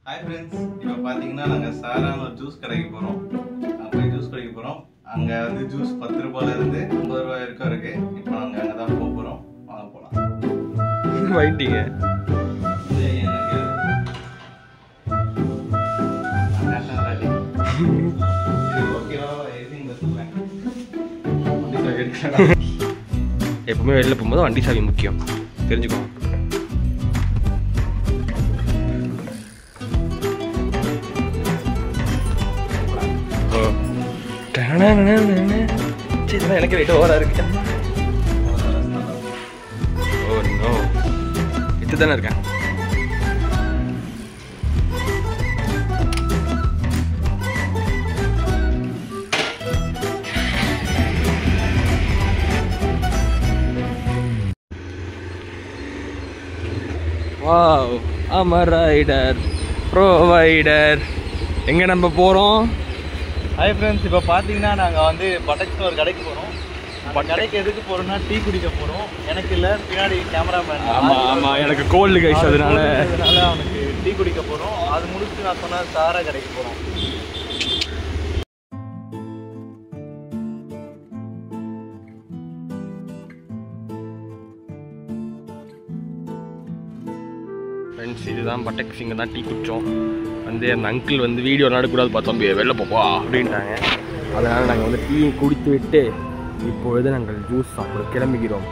Hi friends, இப்போ பார்த்தீங்கன்னா நாங்கள் சாரான ஒரு ஜூஸ் கடைக்கு போகிறோம். போய் ஜூஸ் கடைக்கு போகிறோம். அங்கே வந்து ஜூஸ் 10 ரூபாயிலேருந்து 50 ரூபாய் வரைக்கும் இருக்கு. இப்போ நாங்கள் அங்கே தான் போக போகிறோம். வாங்க போகலாம். வைட்டிங்க எப்பவுமே வெளில போகும்போது வண்டி சாவி முக்கியம், தெரிஞ்சுக்கோங்க. எனக்கு ரைட் ஓவரா இருக்கு. ஓ நோ, இது தானே இருக்கேன். Wow, Amar rider provider. எங்கே நம்ம போகிறோம்? ஹாய் ஃப்ரெண்ட்ஸ், இப்போ பார்த்தீங்கன்னா நாங்கள் வந்து பட்டக்ஸ்னு ஒரு கடைக்கு போகிறோம். கடைக்கு எதுக்கு போகிறோம்னா டீ குடிக்க போகிறோம். எனக்கு இல்லை, பின்னாடி கேமராமேன். ஆமாம், எனக்கு கோல்டு கைஸ், அதனால அவனுக்கு டீ குடிக்க போகிறோம். அது முடிச்சு நான் சொன்ன சாரா கடைக்கு போகிறோம். ஃப்ரெண்ட்ஸ், இதுதான் பட்டக்ஸ். இங்கே தான் டீ குடித்தோம். வந்து அந்த அங்கிள் வந்து வீடியோ நடக்கூடாது பார்த்தோம், வெளில போப்பா அப்படின்ட்டாங்க. அதனால் நாங்கள் வந்து டீ குடித்து விட்டு இப்பொழுது நாங்கள் ஜூஸ் சாப்பிட கிளம்புகிறோம்.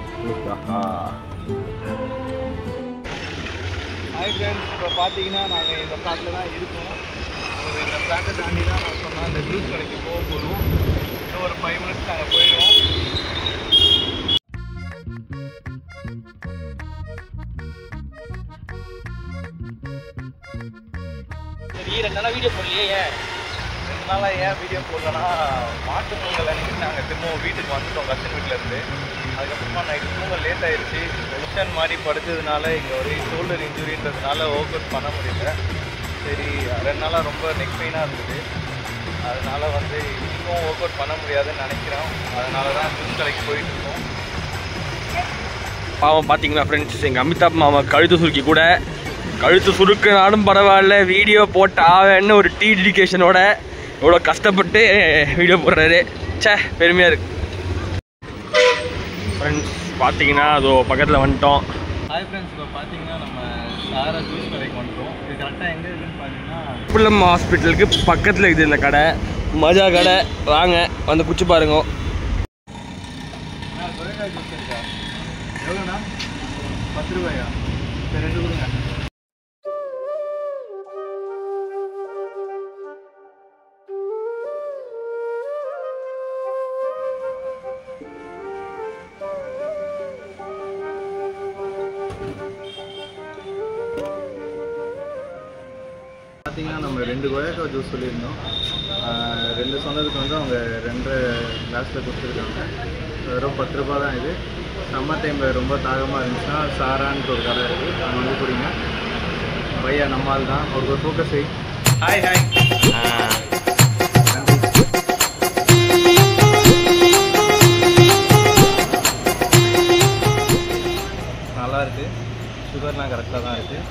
ஹாய் ஃப்ரெண்ட்ஸ், இப்போ பார்த்தீங்கன்னா நாங்கள் இந்த பிளாட்டில் தான் இருக்கோம். இந்த பிளாட்டை தாண்டி தான் நான் சொன்னால் அந்த ஜூஸ் கடைக்கு போக போகிறோம். இன்னும் ஒரு 5 மினிட்ஸ் நாங்கள் போயிடுவோம். சரி, 2 நாளாக வீடியோ போடலையே. ஏன் 2 நாளாக ஏன் வீடியோ போடலன்னா, மாட்டு பொங்கல் அன்றைக்கி நாங்கள் திரும்பவும் வீட்டுக்கு வந்துட்டோம் கசின் வீட்டிலேருந்து. அதுக்கப்புறமா நைட்டு தூங்க லேட் ஆகிடுச்சு. டென்ஷன் மாதிரி படுத்ததுனால இங்கே ஒரு ஷோல்டர் இன்ஜுரின்றதுனால ஒர்க் அவுட் பண்ண முடியல. சரி, 2 நாளாக ரொம்ப நெக் பெயினாக இருந்தது. அதனால் வந்து இன்னும் ஒர்க் அவுட் பண்ண முடியாதுன்னு நினைக்கிறோம். அதனால தான் ஜூஸ் கடைக்கு போயிட்டுருக்கோம். பாவம் பார்த்தீங்களா ஃப்ரெண்ட்ஸ், எங்கள் அமிதாப் மாமா கழுத்து சுருக்கி கூட, கழுத்து சுருக்குனாலும் பரவாயில்ல வீடியோ போட்டு ஆவேன்னு ஒரு டீ டெடிகேஷனோட எவ்வளோ கஷ்டப்பட்டு வீடியோ போடுறாரு. சே, பெருமையாக இருக்கு. ஃப்ரெண்ட்ஸ் பார்த்தீங்கன்னா அதோ பக்கத்தில் வந்துட்டோம். ஹாய் ஃப்ரெண்ட்ஸ், இப்போ பார்த்தீங்கன்னா நம்ம சாரா ஜூஸ் கடைக்கு வந்துட்டோம். இது கரெக்டாக எங்கே இருக்குன்னு பார்த்தீங்கன்னா புள்ளம் ஹாஸ்பிட்டலுக்கு பக்கத்தில் இருக்குது இந்த கடை. மஜா கடை. வாங்க வந்து குச்சி பாருங்க. கொய்யா ஜூஸ் இருக்கா? எவ்வளோண்ணா? 10 ரூபாயா? சரி, 2 கொடுங்க. பார்த்தீங்கன்னா நம்ம 2 கொய்யாக்காய் ஜூஸ் சொல்லியிருந்தோம். 2 சொன்னதுக்கு வந்து அவங்க 2 கிளாஸில் கொடுத்துருக்காங்க. வெறும் 10 ரூபா தான் இது. சம்மர் டைமில் ரொம்ப தாகமாக இருந்துச்சுன்னா சாரான்ற ஒரு கடை இருக்குது, அங்கே வந்து குடிங்க. பையா நம்மால் தான் ஒரு ஃபோக்கஸ் செய். Hi hi. நல்லா இருக்குது. சுகர்லாம் கரெக்டாக தான் இருக்குது.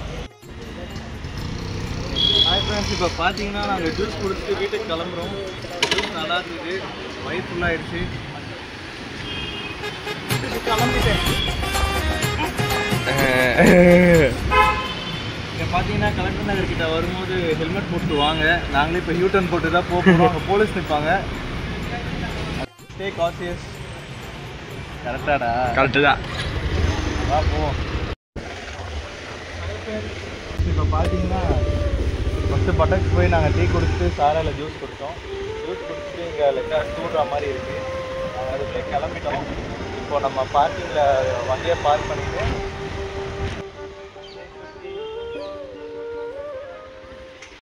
ஹாய் ஃப்ரெண்ட்ஸ், இப்போ பார்த்தீங்கன்னா நாங்கள் ஜூஸ் குடிச்சிட்டு வீட்டுக்கு கிளம்புறோம். ஜூஸ் நல்லா இருந்தது, வயிறு ஃபுல்லாகிடுச்சு. கிளம்பிட்டேன். இங்கே பார்த்தீங்கன்னா கலெக்டர் நகர் கிட்ட வரும்போது ஹெல்மெட் போட்டு வாங்க. நாங்களே இப்போ யூட்டர்ன் போட்டு தான் போகிறோம். அங்கே போலீஸ் நிற்பாங்க. Stay cautious. கரெக்டாடா? கரெக்டு தான். வா போவோம். இப்போ பார்த்தீங்கன்னா ஃபஸ்ட்டு பட்டக்ஸ் போய் நாங்கள் டீ குடிச்சிட்டு சாராவில் ஜூஸ் குடித்தோம். ஜூஸ் குடிச்சிட்டு இங்கே லைட்டாக தூடுற மாதிரி இருக்குது. நாங்கள் அதுக்குள்ளே கிளம்பிட்டோம். இப்போ நம்ம பார்க்கிங்கில் வண்டியை பார்க் பண்ணிவிட்டு